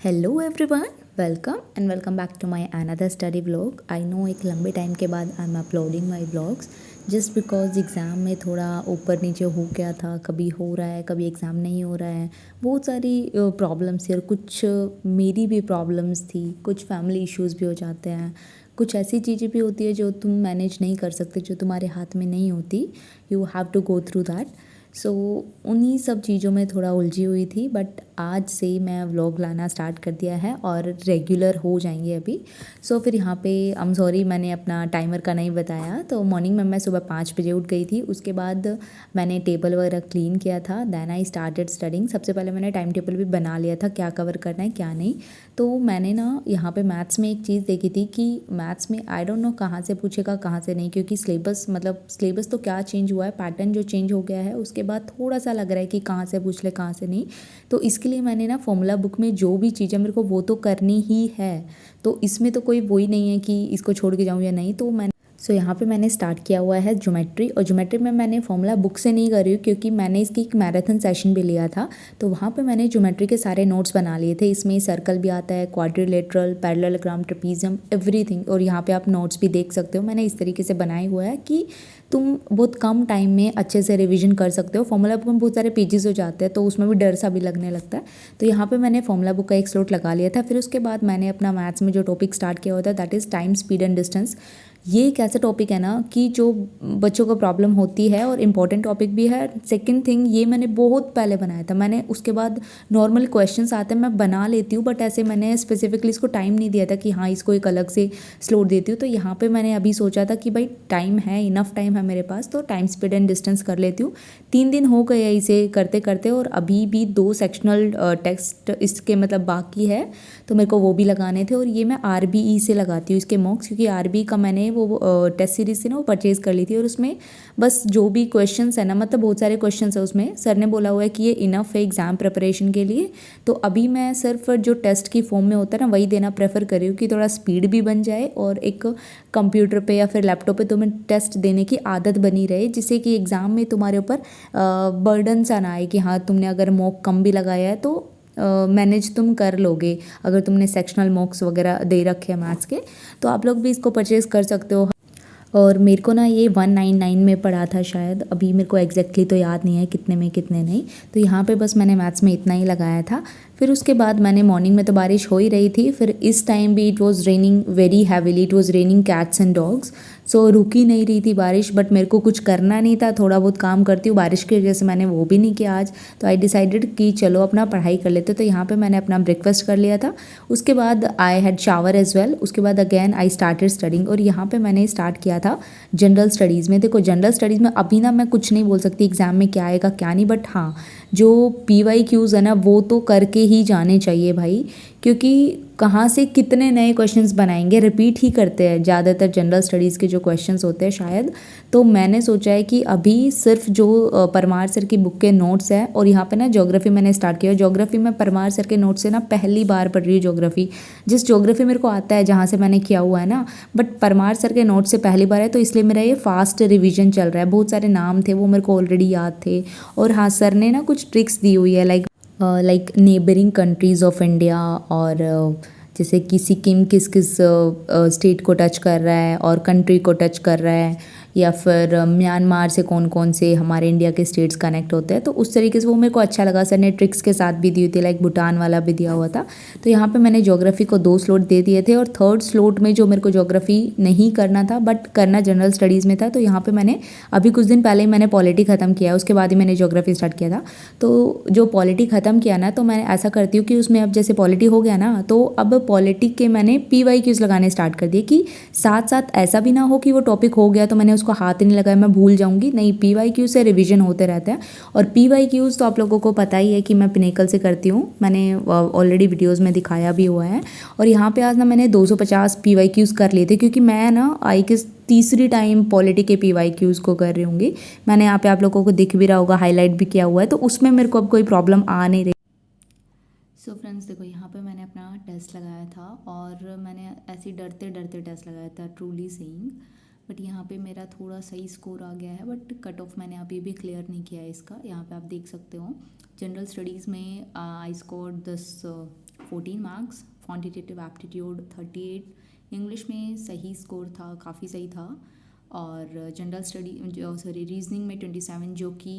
Hello everyone, welcome back to my another study vlog. I know एक लंबे time के बाद I am uploading my vlogs just because exam में थोड़ा ऊपर नीचे हो गया था। कभी हो रहा है, कभी एग्ज़ाम नहीं हो रहा है। बहुत सारी प्रॉब्लम्स थी और कुछ मेरी भी प्रॉब्लम्स थी। कुछ फैमिली इश्यूज़ भी हो जाते हैं। कुछ ऐसी चीज़ें भी होती है जो तुम मैनेज नहीं कर सकते, जो तुम्हारे हाथ में नहीं होती। You have to go through that. So उन्हीं सब चीज़ों में थोड़ा उलझी हुई थी, बट आज से मैं व्लॉग लाना स्टार्ट कर दिया है और रेगुलर हो जाएंगे अभी। फिर यहाँ पे आई एम सॉरी, मैंने अपना टाइमर का नहीं बताया। तो मॉर्निंग में मैं सुबह 5 बजे उठ गई थी। उसके बाद मैंने टेबल वगैरह क्लीन किया था। Then I started studying. सबसे पहले मैंने टाइम टेबल भी बना लिया था, क्या कवर करना है क्या नहीं। तो मैंने ना यहाँ पे मैथ्स में एक चीज़ देखी थी कि मैथ्स में आई डोंट नो कहाँ से पूछेगा कहाँ से नहीं, क्योंकि सिलेबस तो क्या चेंज हुआ है, पैटर्न जो चेंज हो गया है उसके बाद थोड़ा सा लग रहा है कि कहाँ से पूछ ले कहाँ से नहीं। तो इसके लिए मैंने ना फॉर्मूला बुक में जो भी चीज़ है मेरे को वो तो करनी ही है। तो इसमें तो कोई वो ही नहीं है कि इसको छोड़ के जाऊँ या नहीं। तो मैंने यहाँ पे मैंने स्टार्ट किया हुआ है ज्योमेट्री। और ज्योमेट्री में मैंने फॉर्मूला बुक से नहीं कर रही हूँ, क्योंकि मैंने इसकी एक मैराथन सेशन भी लिया था। तो वहाँ पे मैंने ज्योमेट्री के सारे नोट्स बना लिए थे। इसमें सर्कल भी आता है, क्वाड्रिलेटरल, पैरेललोग्राम, ट्रेपीजियम, एवरीथिंग। और यहाँ पे आप नोट्स भी देख सकते हो। मैंने इस तरीके से बनाया हुआ है कि तुम बहुत कम टाइम में अच्छे से रिवीजन कर सकते हो। फॉर्मूला बुक में बहुत सारे पेजेस हो जाते हैं, तो उसमें भी डर सा भी लगने लगता है। तो यहाँ पे मैंने फॉर्मूला बुक का एक स्लॉट लगा लिया था। फिर उसके बाद मैंने अपना मैथ्स में जो टॉपिक स्टार्ट किया होता है that is time, speed and distance. ये एक ऐसा टॉपिक है ना कि जो बच्चों को प्रॉब्लम होती है और इम्पॉर्टेंट टॉपिक भी है। सेकंड थिंग, ये मैंने बहुत पहले बनाया था। मैंने उसके बाद नॉर्मल क्वेश्चंस आते हैं मैं बना लेती हूँ, बट ऐसे मैंने स्पेसिफिकली इसको टाइम नहीं दिया था कि हाँ इसको एक अलग से स्लॉट देती हूँ। तो यहाँ पे मैंने अभी सोचा था कि भाई टाइम है, इनफ टाइम है मेरे पास, तो टाइम, स्पीड एंड डिस्टेंस कर लेती हूँ। 3 दिन हो गए हैं इसे करते करते, और अभी भी 2 सेक्शनल टेक्स्ट इसके मतलब बाकी है। तो मेरे को वो भी लगाने थे। और ये मैं RBE से लगाती हूँ इसके मॉक्स, क्योंकि RBE का मैंने वो टेस्ट सीरीज से ना वो परचेज़ कर ली थी। और उसमें बस जो भी क्वेश्चंस है ना, मतलब बहुत सारे क्वेश्चंस है उसमें, सर ने बोला हुआ है कि ये इनफ है एग्ज़ाम प्रिपरेशन के लिए। तो अभी मैं सिर्फ जो टेस्ट की फॉर्म में होता है ना वही देना प्रेफर कर रही हूँ, कि थोड़ा स्पीड भी बन जाए और एक कंप्यूटर पे या फिर लैपटॉप पे तुम्हें टेस्ट देने की आदत बनी रहे, जिससे कि एग्ज़ाम में तुम्हारे ऊपर बर्डन सा ना आए कि हाँ तुमने अगर मॉक कम भी लगाया है तो मैनेज तुम कर लोगे। अगर तुमने सेक्शनल मॉक्स वगैरह दे रखे हैं मैथ्स के, तो आप लोग भी इसको परचेज़ कर सकते हो। और मेरे को ना ये 199 में पड़ा था शायद, अभी मेरे को एग्जैक्टली तो याद नहीं है कितने में कितने नहीं। तो यहाँ पे बस मैंने मैथ्स में इतना ही लगाया था। फिर उसके बाद मैंने मॉर्निंग में तो बारिश हो ही रही थी, फिर इस टाइम भी it was raining very heavily, it was raining cats and dogs. So रुक ही नहीं रही थी बारिश, बट मेरे को कुछ करना नहीं था। थोड़ा बहुत काम करती हूँ, बारिश की वजह से मैंने वो भी नहीं किया आज। तो आई डिसाइडेड कि चलो अपना पढ़ाई कर लेते। तो यहाँ पे मैंने अपना ब्रेकफास्ट कर लिया था। उसके बाद I had shower as well. उसके बाद अगेन आई स्टार्टेड स्टडिंग। और यहाँ पे मैंने स्टार्ट किया था जनरल स्टडीज़ में। देखो जनरल स्टडीज़ में अभी ना मैं कुछ नहीं बोल सकती एग्ज़ाम में क्या आएगा क्या नहीं, बट हाँ जो PYQs है ना वो तो करके ही जाने चाहिए भाई, क्योंकि कहाँ से कितने नए क्वेश्चंस बनाएंगे, रिपीट ही करते हैं ज़्यादातर जनरल स्टडीज़ के जो क्वेश्चंस होते हैं शायद। तो मैंने सोचा है कि अभी सिर्फ जो परमार सर की बुक के नोट्स है, और यहाँ पे ना ज्योग्राफी मैंने स्टार्ट किया। ज्योग्राफी में परमार सर के नोट्स से ना पहली बार पढ़ रही हूँ ज्योग्राफी। जिस ज्योग्राफी मेरे को आता है जहाँ से मैंने किया हुआ है ना, बट परमार सर के नोट्स से पहली बार है, तो इसलिए मेरा ये फास्ट रिविजन चल रहा है। बहुत सारे नाम थे वो मेरे को ऑलरेडी याद थे। और हाँ सर ने ना कुछ ट्रिक्स दी हुई है, like neighbouring countries of India, और जैसे कि सिक्किम किस किस स्टेट को टच कर रहा है और कंट्री को टच कर रहा है, या फिर म्यांमार से कौन कौन से हमारे इंडिया के स्टेट्स कनेक्ट होते हैं। तो उस तरीके से वो मेरे को अच्छा लगा। सर ने ट्रिक्स के साथ भी दी हुई थी, लाइक भूटान वाला भी दिया हुआ था। तो यहाँ पे मैंने ज्योग्राफी को 2 स्लॉट दे दिए थे, और थर्ड स्लॉट में जो मेरे को ज्योग्राफी नहीं करना था बट करना जनरल स्टडीज़ में था, तो यहाँ पे मैंने अभी कुछ दिन पहले ही मैंने पॉलिटी ख़त्म किया, उसके बाद ही मैंने ज्योग्राफी स्टार्ट किया था। तो जो पॉलिटी ख़त्म किया ना, तो मैं ऐसा करती हूँ कि उसमें अब जैसे पॉलिटी हो गया ना, तो अब पॉलिटी के मैंने PYQs लगाने स्टार्ट कर दिए, कि साथ साथ ऐसा भी ना हो कि वो टॉपिक हो गया तो मैंने उसको हाथ ही नहीं लगाया, मैं भूल जाऊंगी। नहीं, PYQ से रिवीजन होते रहते हैं। और PYQs तो आप लोगों को पता ही है कि मैं पिनेकल से करती हूँ, मैंने ऑलरेडी वीडियोज़ में दिखाया भी हुआ है। और यहाँ पे आज ना मैंने 250 PYQs कर लिए थे, क्योंकि मैं ना आई किस तीसरी टाइम पॉलिटी के PYQs को कर रही होंगी। मैंने यहाँ पे आप लोगों को दिख भी रहा होगा, हाईलाइट भी किया हुआ है, तो उसमें मेरे को अब कोई प्रॉब्लम आ नहीं रही। सो फ्रेंड्स देखो, यहाँ पे मैंने अपना टेस्ट लगाया था, और मैंने ऐसे डरते डरते टेस्ट लगाया था, ट्रूली सेइंग। बट यहाँ पे मेरा थोड़ा सही स्कोर आ गया है, बट कट ऑफ मैंने अभी भी क्लियर नहीं किया है इसका। यहाँ पे आप देख सकते हो जनरल स्टडीज़ में I score 14 marks, quantitative aptitude 38, English में सही स्कोर था, काफ़ी सही था, और जनरल स्टडी रीजनिंग में 27 जो कि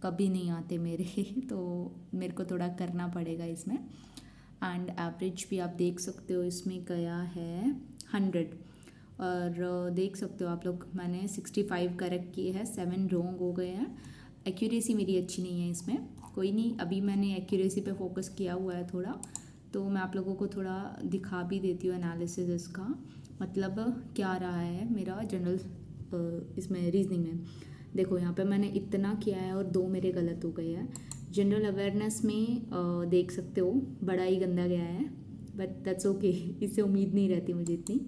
कभी नहीं आते मेरे तो मेरे को थोड़ा करना पड़ेगा इसमें। एंड एवरेज भी आप देख सकते हो इसमें गया है 100, और देख सकते हो आप लोग मैंने 65 करेक्ट किए हैं, 7 रॉन्ग हो गए हैं। एक्यूरेसी मेरी अच्छी नहीं है इसमें, कोई नहीं, अभी मैंने एक्यूरेसी पे फोकस किया हुआ है थोड़ा, तो मैं आप लोगों को थोड़ा दिखा भी देती हूँ एनालिसिस इसका, मतलब क्या रहा है मेरा जनरल इसमें रीजनिंग में। देखो यहाँ पे मैंने इतना किया है और 2 मेरे गलत हो गए हैं। जनरल अवेयरनेस में देख सकते हो बड़ा ही गंदा गया है, बट दैट्स ओके, इससे उम्मीद नहीं रहती मुझे इतनी।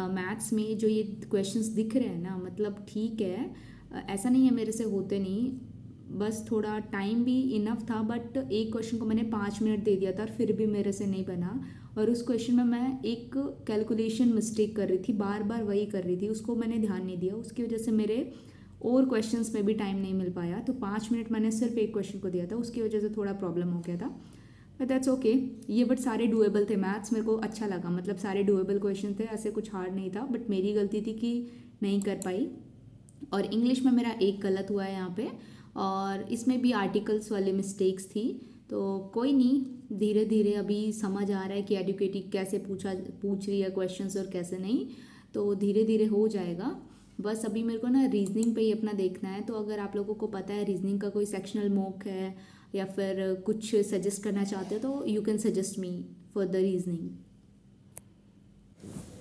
मैथ्स में जो ये क्वेश्चंस दिख रहे हैं ना, मतलब ठीक है, ऐसा नहीं है मेरे से होते नहीं, बस थोड़ा टाइम भी इनफ था, बट एक क्वेश्चन को मैंने 5 मिनट दे दिया था और फिर भी मेरे से नहीं बना, और उस क्वेश्चन में मैं एक कैलकुलेशन मिस्टेक कर रही थी, बार बार वही कर रही थी, उसको मैंने ध्यान नहीं दिया, उसकी वजह से मेरे और क्वेश्चंस में भी टाइम नहीं मिल पाया, तो 5 मिनट मैंने सिर्फ एक क्वेश्चन को दिया था, उसकी वजह से थोड़ा प्रॉब्लम हो गया था, बट दैट्स ओके। ये बट सारे डूएबल थे, मैथ्स मेरे को अच्छा लगा, मतलब सारे डूएबल क्वेश्चन थे, ऐसे कुछ हार्ड नहीं था, बट मेरी गलती थी कि नहीं कर पाई। और इंग्लिश में मेरा एक गलत हुआ है यहाँ पे, और इसमें भी आर्टिकल्स वाले मिस्टेक्स थी, तो कोई नहीं, धीरे धीरे अभी समझ आ रहा है कि एडुकेटिव कैसे पूछ रही है क्वेश्चंस और कैसे नहीं, तो धीरे धीरे हो जाएगा। बस अभी मेरे को ना रीजनिंग पे ही अपना देखना है, तो अगर आप लोगों को पता है रीजनिंग का कोई सेक्शनल मॉक है या फिर कुछ सजेस्ट करना चाहते हो तो you can suggest me for the reasoning.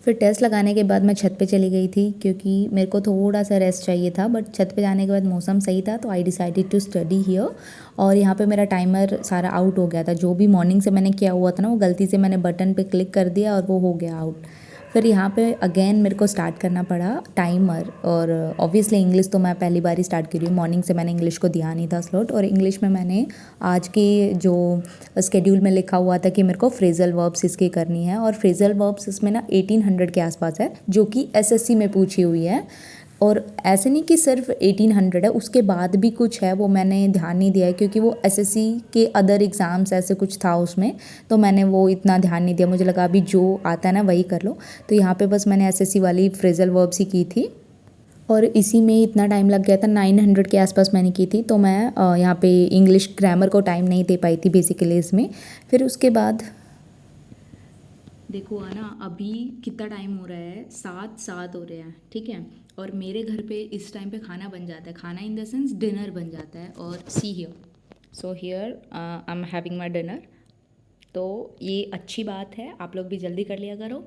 फिर टेस्ट लगाने के बाद मैं छत पे चली गई थी क्योंकि मेरे को थोड़ा सा रेस्ट चाहिए था, बट छत पे जाने के बाद मौसम सही था तो I decided to study here. और यहाँ पे मेरा टाइमर सारा आउट हो गया था, जो भी मॉर्निंग से मैंने किया हुआ था ना वो गलती से मैंने बटन पे क्लिक कर दिया और वो हो गया आउट। फिर यहाँ पे अगेन मेरे को स्टार्ट करना पड़ा टाइमर, और ऑब्वियसली इंग्लिश तो मैं पहली बार ही स्टार्ट कर रही हूँ, मॉर्निंग से मैंने इंग्लिश को दिया नहीं था स्लॉट, और इंग्लिश में मैंने आज की जो स्केड्यूल में लिखा हुआ था कि मेरे को फ्रेजल वर्ब्स इसकी करनी है, और फ्रेजल वर्ब्स इसमें ना 1800 के आसपास है, जो कि एसएससी में पूछी हुई है। और ऐसे नहीं कि सिर्फ 1800 है, उसके बाद भी कुछ है, वो मैंने ध्यान नहीं दिया है क्योंकि वो एसएससी के अदर एग्ज़ाम्स ऐसे कुछ था उसमें, तो मैंने वो इतना ध्यान नहीं दिया, मुझे लगा अभी जो आता है ना वही कर लो। तो यहाँ पे बस मैंने एसएससी वाली फ्रेजल वर्ब्स ही की थी, और इसी में इतना टाइम लग गया था, 900 के आसपास मैंने की थी, तो मैं यहाँ पे इंग्लिश ग्रामर को टाइम नहीं दे पाई थी बेसिकली इसमें। फिर उसके बाद देखो ना अभी कितना टाइम हो रहा है, 7 हो रहे हैं, ठीक है, और मेरे घर पे इस टाइम पे खाना बन जाता है, खाना इन द सेंस डिनर बन जाता है, और see here, so here I am having my dinner, तो ये अच्छी बात है, आप लोग भी जल्दी कर लिया करो।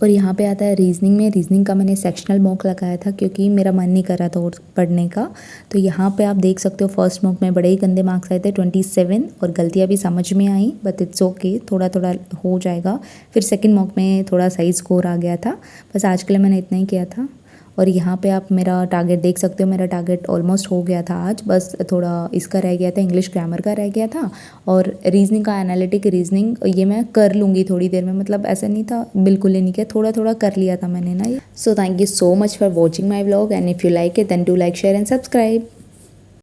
और यहाँ पे आता है रीजनिंग में, रीजनिंग का मैंने सेक्शनल मॉक लगाया था क्योंकि मेरा मन नहीं कर रहा था और पढ़ने का, तो यहाँ पे आप देख सकते हो फर्स्ट मॉक में बड़े ही गंदे मार्क्स आए थे 27, और गलतियाँ भी समझ में आई, बट इट्स ओके, थोड़ा थोड़ा हो जाएगा। फिर सेकंड मॉक में थोड़ा सही स्कोर आ गया था, बस आज के लिए मैंने इतना ही किया था। और यहाँ पे आप मेरा टारगेट देख सकते हो, मेरा टारगेट ऑलमोस्ट हो गया था आज, बस थोड़ा इसका रह गया था, इंग्लिश ग्रामर का रह गया था, और रीजनिंग का एनालिटिक रीजनिंग ये मैं कर लूँगी थोड़ी देर में, मतलब ऐसा नहीं था बिल्कुल ही नहीं किया, थोड़ा थोड़ा कर लिया था मैंने ना ये। So thank you so much for watching my vlog, and if you like it then do like share and subscribe.